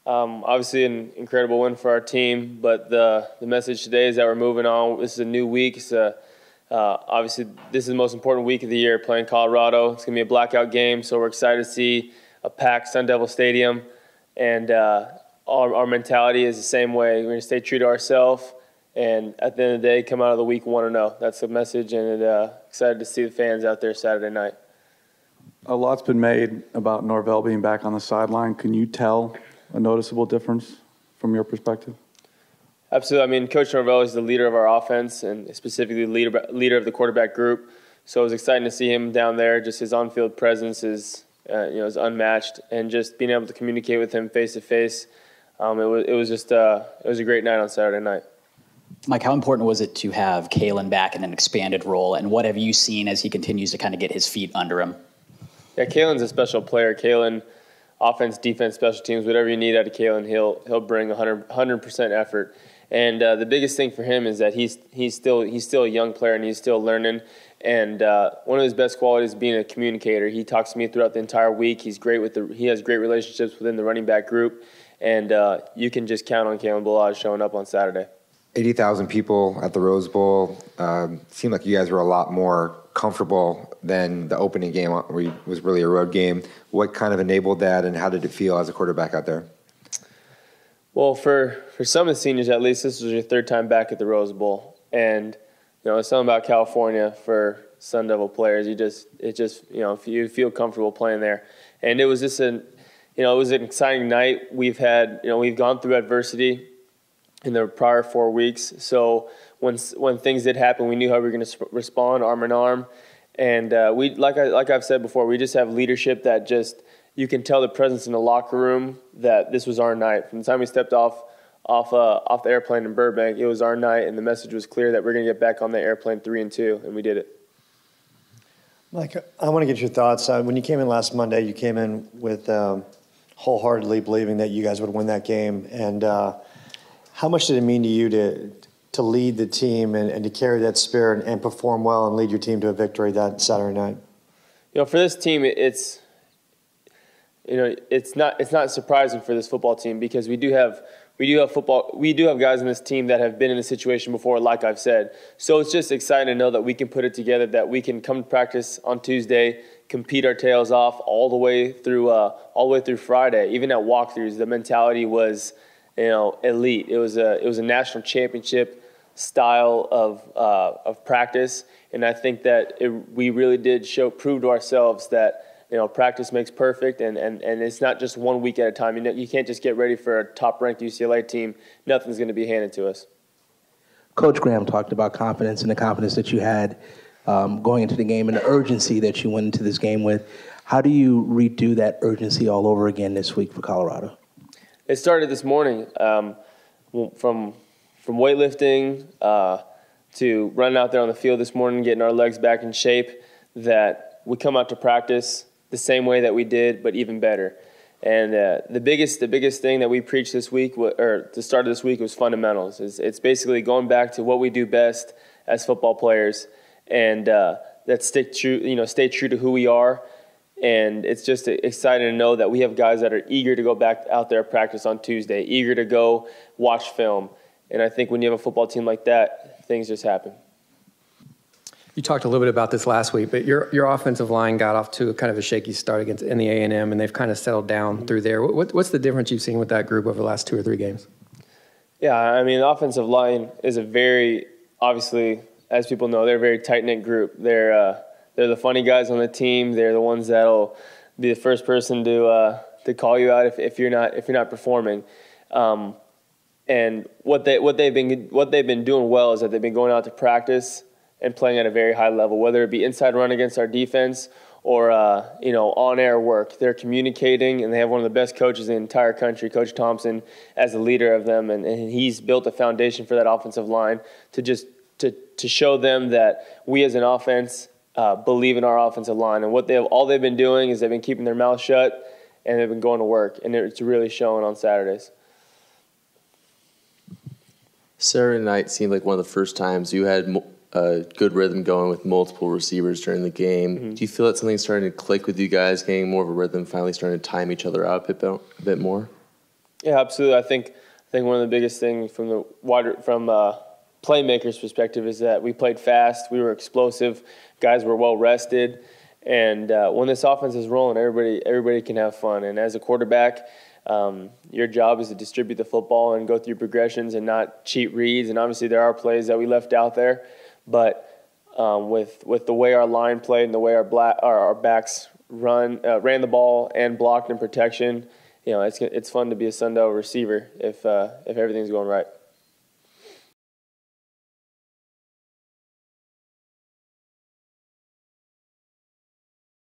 Obviously an incredible win for our team, but the message today is that we're moving on. This is a new week. Obviously, this is the most important week of the year, playing Colorado. It's going to be a blackout game, so we're excited to see a packed Sun Devil Stadium. And our mentality is the same way. We're going to stay true to ourselves, and at the end of the day, come out of the week 1-0. That's the message, and excited to see the fans out there Saturday night. A lot's been made about Norvell being back on the sideline. Can you tell a noticeable difference from your perspective? Absolutely. I mean, Coach Norvell is the leader of our offense and specifically leader of the quarterback group. So it was exciting to see him down there. Just his on-field presence is unmatched, and just being able to communicate with him face to face. It was a great night on Saturday night. Mike, how important was it to have Kalen back in an expanded role, and what have you seen as he continues to kind of get his feet under him? Yeah, Kalen's a special player. Kalen, offense, defense, special teams, whatever you need out of Kalen, he'll bring 100% effort. And the biggest thing for him is that he's still a young player and he's still learning. And one of his best qualities is being a communicator. He talks to me throughout the entire week. He has great relationships within the running back group, and you can just count on Kalen Balaj showing up on Saturday. 80,000 people at the Rose Bowl. Seemed like you guys were a lot more comfortable than the opening game, where it was really a road game. What kind of enabled that, and how did it feel as a quarterback out there? Well, for some of the seniors at least, this was your third time back at the Rose Bowl, and it's something about California for Sun Devil players. You feel comfortable playing there, and it was just it was an exciting night. We've gone through adversity in the prior 4 weeks, so when things did happen, we knew how we were going to respond, arm in arm, and like I've said before, we just have leadership that just. You can tell the presence in the locker room that this was our night. From the time we stepped off the airplane in Burbank, it was our night, and the message was clear that we're going to get back on the airplane 3-2, and we did it. Mike, I want to get your thoughts. When you came in last Monday, you came in with wholeheartedly believing that you guys would win that game. And how much did it mean to you to lead the team and to carry that spirit and perform well and lead your team to a victory that Saturday night? For this team, it's not surprising for this football team, because we do have guys in this team that have been in this situation before, like I've said. So it's just exciting to know that we can put it together, that we can come to practice on Tuesday, compete our tails off all the way through Friday. Even at walkthroughs, the mentality was, elite. It was a national championship style of practice, and I think that we really did prove to ourselves that. Practice makes perfect, and it's not just 1 week at a time. You can't just get ready for a top-ranked UCLA team. Nothing's going to be handed to us. Coach Graham talked about confidence and the confidence that you had going into the game and the urgency that you went into this game with. How do you redo that urgency all over again this week for Colorado? It started this morning from weightlifting to running out there on the field this morning, getting our legs back in shape, that we come out to practice the same way that we did, but even better. And the biggest thing that we preached this week, or the start of this week, was fundamentals. It's basically going back to what we do best as football players, and that stay true to who we are. And it's just exciting to know that we have guys that are eager to go back out there practice on Tuesday, eager to go watch film. And I think when you have a football team like that, things just happen. You talked a little bit about this last week, but your offensive line got off to kind of a shaky start against in the A&M, and they've kind of settled down through there. What's the difference you've seen with that group over the last 2 or 3 games? Yeah, I mean, the offensive line is obviously, as people know, they're a very tight-knit group. They're the funny guys on the team. They're the ones that'll be the first person to call you out if you're not performing. And what they've been doing well is that they've been going out to practice and playing at a very high level, whether it be inside run against our defense or on-air work. They're communicating, and they have one of the best coaches in the entire country, Coach Thompson, as the leader of them, and he's built a foundation for that offensive line to show them that we as an offense believe in our offensive line. And all they've been doing is they've been keeping their mouth shut, and they've been going to work, and it's really showing on Saturdays. Saturday night seemed like one of the first times you had a good rhythm going with multiple receivers during the game. Mm-hmm. Do you feel that something's starting to click with you guys, getting more of a rhythm, finally starting to time each other out a bit more? Yeah, absolutely. I think one of the biggest things from the playmakers' perspective is that we played fast, we were explosive, guys were well rested, and when this offense is rolling, everybody can have fun. And as a quarterback, your job is to distribute the football and go through progressions and not cheat reads. And obviously, there are plays that we left out there, but with the way our line played and the way our backs ran the ball and blocked in protection, it's fun to be a Sundial receiver if everything's going right.